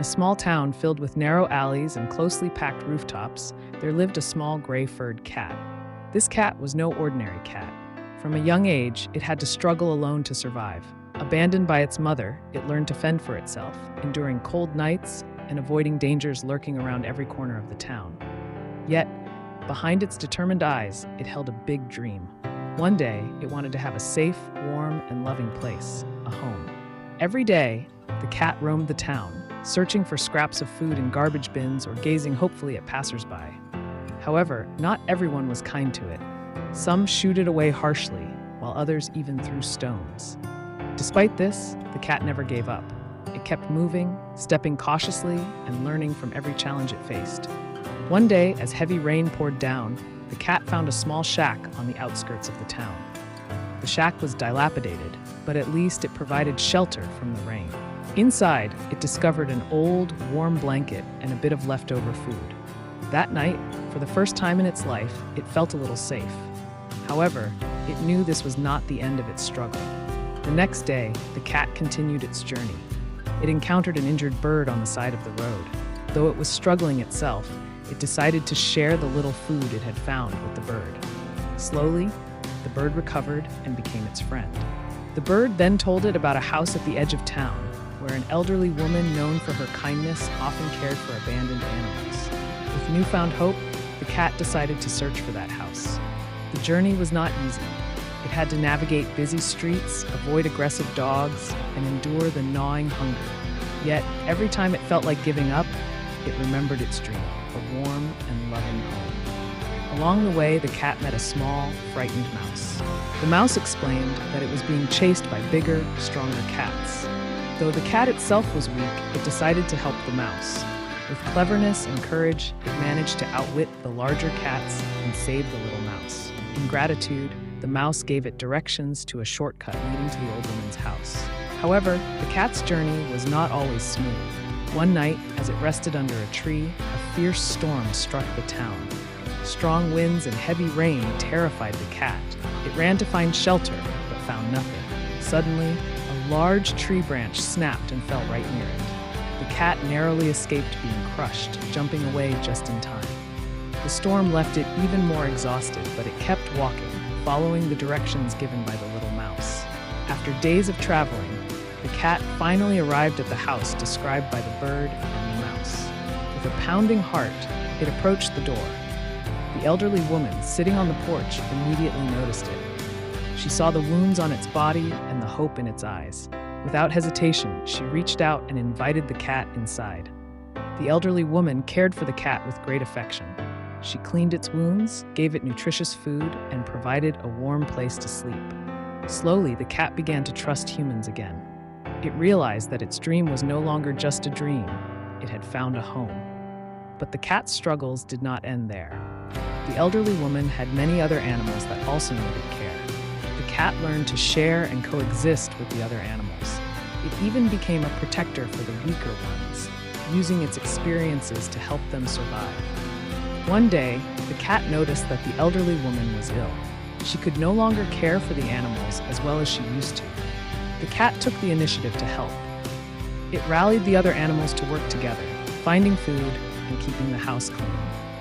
a small town filled with narrow alleys and closely packed rooftops, there lived a small gray-furred cat. This cat was no ordinary cat. From a young age, it had to struggle alone to survive. Abandoned by its mother, it learned to fend for itself, enduring cold nights and avoiding dangers lurking around every corner of the town. Yet, behind its determined eyes, it held a big dream. One day, it wanted to have a safe, warm, and loving place, a home. Every day, the cat roamed the town, searching for scraps of food in garbage bins or gazing hopefully at passersby. However, not everyone was kind to it. Some shooed it away harshly, while others even threw stones. Despite this, the cat never gave up. It kept moving, stepping cautiously, and learning from every challenge it faced. One day, as heavy rain poured down, the cat found a small shack on the outskirts of the town. The shack was dilapidated, but at least it provided shelter from the rain. Inside, it discovered an old, warm blanket and a bit of leftover food. That night, for the first time in its life, it felt a little safe. However, it knew this was not the end of its struggle. The next day, the cat continued its journey. It encountered an injured bird on the side of the road. Though it was struggling itself, it decided to share the little food it had found with the bird. Slowly, the bird recovered and became its friend. The bird then told it about a house at the edge of town, where an elderly woman known for her kindness often cared for abandoned animals. With newfound hope, the cat decided to search for that house. The journey was not easy. It had to navigate busy streets, avoid aggressive dogs, and endure the gnawing hunger. Yet, every time it felt like giving up, it remembered its dream, a warm and loving home. Along the way, the cat met a small, frightened mouse. The mouse explained that it was being chased by bigger, stronger cats. Though the cat itself was weak, it decided to help the mouse. With cleverness and courage, it managed to outwit the larger cats and save the little mouse. In gratitude, the mouse gave it directions to a shortcut leading to the old woman's house. However, the cat's journey was not always smooth. One night, as it rested under a tree, a fierce storm struck the town. Strong winds and heavy rain terrified the cat. It ran to find shelter, but found nothing. Suddenly, a large tree branch snapped and fell right near it. The cat narrowly escaped being crushed, jumping away just in time. The storm left it even more exhausted, but it kept walking, following the directions given by the little mouse. After days of traveling, the cat finally arrived at the house described by the bird and the mouse. With a pounding heart, it approached the door. The elderly woman, sitting on the porch, immediately noticed it. She saw the wounds on its body and the hope in its eyes. Without hesitation, she reached out and invited the cat inside. The elderly woman cared for the cat with great affection. She cleaned its wounds, gave it nutritious food, and provided a warm place to sleep. Slowly, the cat began to trust humans again. It realized that its dream was no longer just a dream. It had found a home. But the cat's struggles did not end there. The elderly woman had many other animals that also needed care. The cat learned to share and coexist with the other animals. It even became a protector for the weaker ones, using its experiences to help them survive. One day, the cat noticed that the elderly woman was ill. She could no longer care for the animals as well as she used to. The cat took the initiative to help. It rallied the other animals to work together, finding food and keeping the house clean.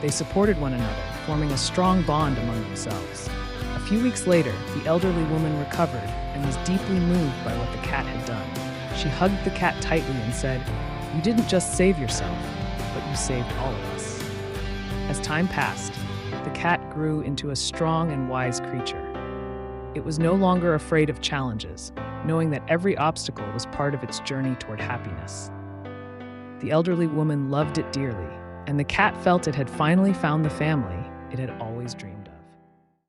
They supported one another, forming a strong bond among themselves. A few weeks later, the elderly woman recovered and was deeply moved by what the cat had done. She hugged the cat tightly and said, "You didn't just save yourself, but you saved all of us." As time passed, the cat grew into a strong and wise creature. It was no longer afraid of challenges, knowing that every obstacle was part of its journey toward happiness. The elderly woman loved it dearly, and the cat felt it had finally found the family it had always dreamed of.